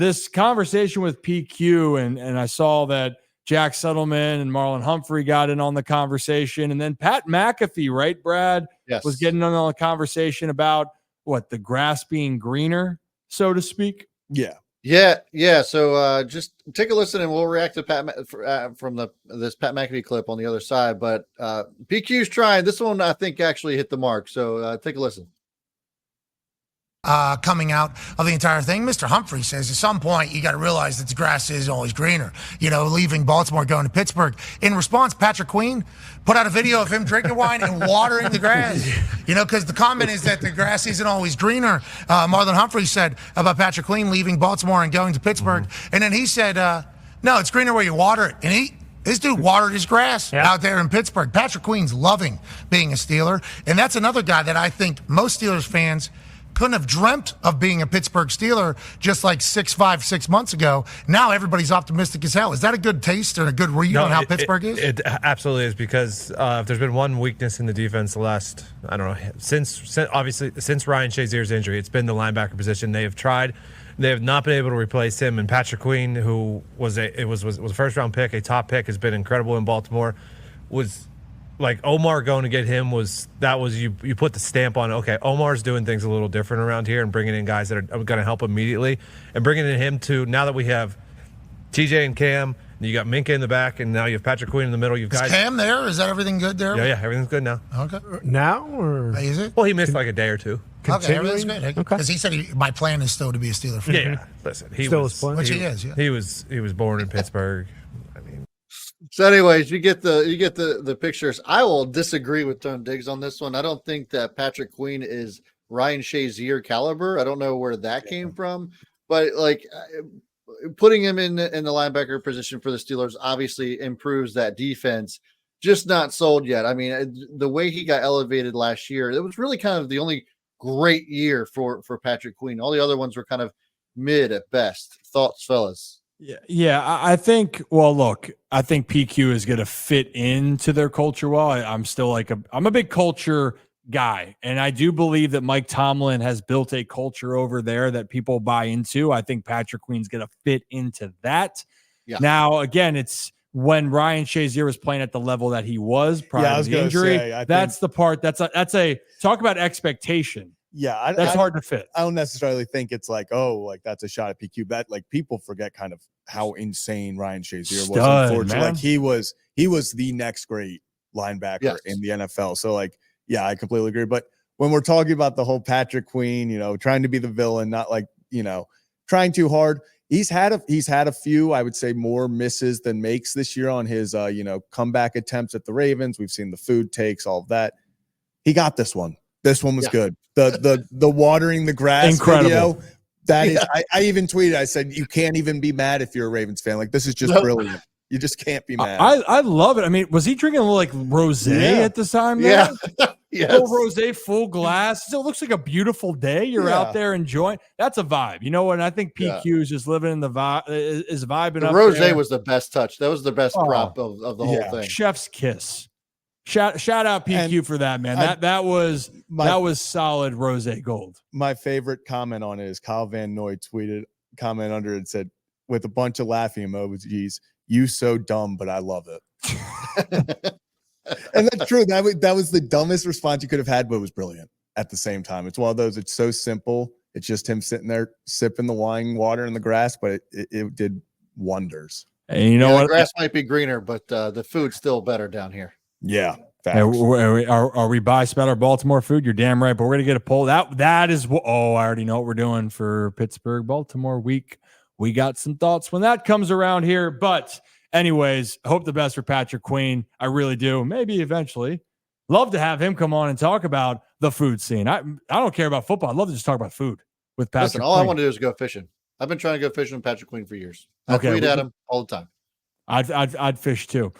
this conversation with PQ, and I saw that Jack Settleman and Marlon Humphrey got in on the conversation, and then Pat McAfee, right, Brad, was getting on the conversation about the grass being greener, so to speak. Yeah. So just take a listen, and we'll react to Pat from this Pat McAfee clip on the other side. But PQ's trying this one. I think actually hit the mark. So take a listen. Coming out of the entire thing, Mr. Humphrey says at some point you got to realize that the grass isn't always greener. Leaving Baltimore, going to Pittsburgh. In response, Patrick Queen put out a video of him drinking wine and watering the grass. Because the comment is that the grass isn't always greener. Marlon Humphrey said about Patrick Queen leaving Baltimore and going to Pittsburgh, and then he said, "No, it's greener where you water it." And this dude watered his grass out there in Pittsburgh. Patrick Queen's loving being a Steeler, and that's another guy that I think most Steelers fans couldn't have dreamt of being a Pittsburgh Steeler just like 6 months ago. Now everybody's optimistic as hell. Is that a good taste and a good read on how Pittsburgh is? It absolutely is, because if there's been one weakness in the defense the last, I don't know, since Ryan Shazier's injury, it's been the linebacker position. They have tried. They have not been able to replace him. And Patrick Queen, who was a first round pick, a top pick, has been incredible in Baltimore. Was like Omar going to get him you put the stamp on, okay, Omar's doing things a little different around here and bringing in guys that are going to help immediately, and bringing in him too. Now that we have TJ and Cam, and you got Minka in the back, and now you have Patrick Queen in the middle. Is Cam there? Is that everything good there? Yeah, everything's good now. Okay. Now, or is it? Well, he missed like a day or two. Okay, everything's good. Because he said my plan is still to be a Steeler fan. Yeah, listen, he was born in Pittsburgh. So anyways, you get the pictures. I will disagree with Tone Diggs on this one. I don't think that Patrick Queen is Ryan Shazier caliber. I don't know where that came from, but putting him in the linebacker position for the Steelers obviously improves that defense. Just not sold yet. I mean, the way he got elevated last year, it was really kind of the only great year for Patrick Queen. All the other ones were kind of mid at best. Thoughts, fellas? Yeah. I think, I think PQ is going to fit into their culture well. I'm still I'm a big culture guy, and I do believe that Mike Tomlin has built a culture over there that people buy into. I think Patrick Queen's going to fit into that. Yeah. Now, again, it's when Ryan Shazier was playing at the level that he was prior to the injury. That's the part that's a talk about expectation. Yeah, that's hard to fit. I don't necessarily think it's that's a shot at PQ. That people forget kind of how insane Ryan Shazier was. Unfortunately, he was the next great linebacker in the NFL. So I completely agree. But when we're talking about the whole Patrick Queen, trying to be the villain, not trying too hard. He's had a few, I would say, more misses than makes this year on his comeback attempts at the Ravens. We've seen the food takes, all of that. He got this one. This one was good. The watering the grass video. That is, I even tweeted. I said, you can't even be mad if you're a Ravens fan. This is just brilliant. You just can't be mad. I love it. I mean, was he drinking a little rosé at the time? Yeah. Full rosé, full glass. It looks like a beautiful day. You're out there enjoying. That's a vibe. You know what? And I think PQ is just living in the vibe. Is vibing. The rosé was the best touch. That was the best prop of the whole thing. Chef's kiss. Shout out PQ for that, man. That was solid rosé gold. My favorite comment on it is Kyle Van Noy tweeted comment under it, said with a bunch of laughing emojis, "You so dumb, but I love it." And that's true. That was the dumbest response you could have had, but it was brilliant at the same time. It's one of those. It's so simple. It's just him sitting there sipping the wine, water in the grass, but it did wonders. And you know what? The grass might be greener, but the food's still better down here. Yeah. Are we biased about our Baltimore food? You're damn right. But we're gonna get a poll. That is what. Oh, I already know what we're doing for Pittsburgh Baltimore week. We got some thoughts when that comes around here. But anyways, hope the best for Patrick Queen. I really do. Maybe eventually. Love to have him come on and talk about the food scene. I don't care about football. I'd love to just talk about food with Patrick. Listen, all I want to do is go fishing. I've been trying to go fishing with Patrick Queen for years. I tweet at him all the time. I'd fish too.